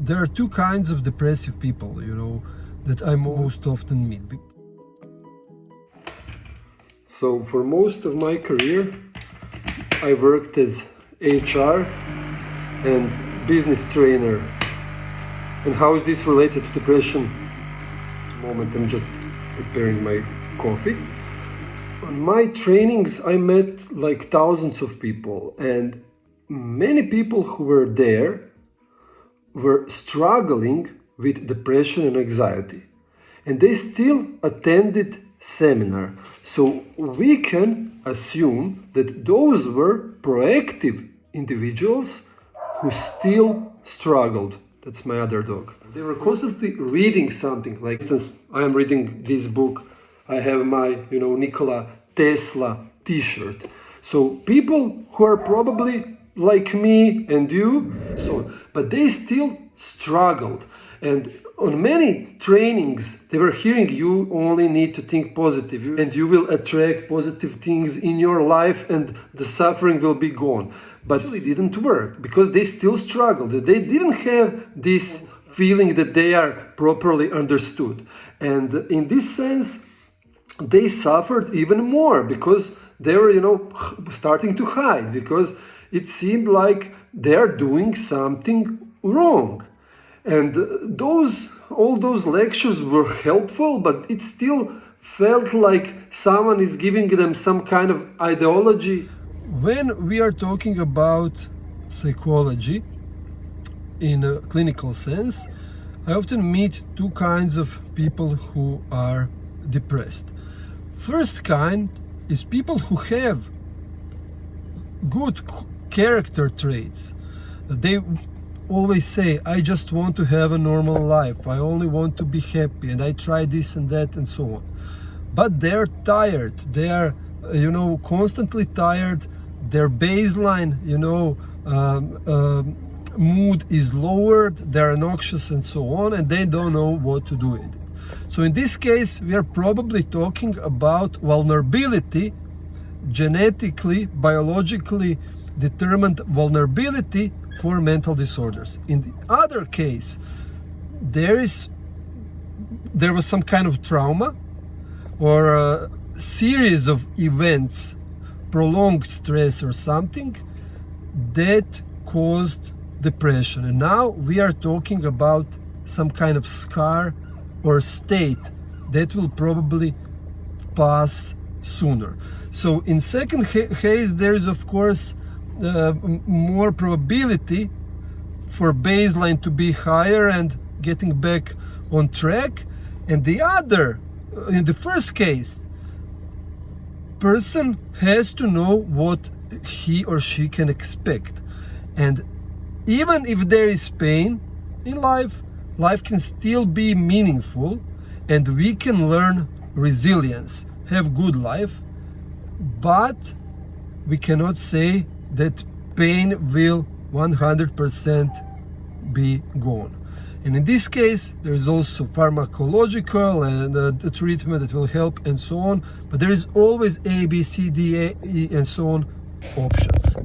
there are two kinds of depressive people, that I most often meet. So for most of my career, I worked as HR and business trainer. And how is this related to depression? At the moment I'm just preparing my coffee. On my trainings I met like thousands of people, and many people who were there were struggling with depression and anxiety, and they still attended seminar. So we can assume that those were proactive individuals who still struggled. That's my other dog. They were constantly reading something. Like, for instance, I am reading this book. I have my, Nikola Tesla t-shirt. So people who are probably like me and you, but they still struggled. And on many trainings, they were hearing you only need to think positive and you will attract positive things in your life and the suffering will be gone. But it didn't work because they still struggled. They didn't have this feeling that they are properly understood. And in this sense, they suffered even more because they were, starting to hide, because it seemed like they are doing something wrong. And all those lectures were helpful, but it still felt like someone is giving them some kind of ideology. When we are talking about psychology in a clinical sense, I often meet two kinds of people who are depressed. First kind is people who have good character traits. They always say, I just want to have a normal life, I only want to be happy, and I try this and that and so on. But they're tired, they are constantly tired, their baseline mood is lowered, they're noxious and so on, and they don't know what to do with it. So in this case we are probably talking about vulnerability, genetically, biologically determined vulnerability for mental disorders. In the other case, there was some kind of trauma or a series of events, prolonged stress or something that caused depression. And now we are talking about some kind of scar or state that will probably pass sooner. So in second case, there is of course more probability for baseline to be higher and getting back on track. And in the first case, person has to know what he or she can expect. And even if there is pain in life, life can still be meaningful and we can learn resilience, have good life, but we cannot say that pain will 100% be gone. And in this case, there is also pharmacological and the treatment that will help and so on, but there is always A, B, C, D, E, and so on options.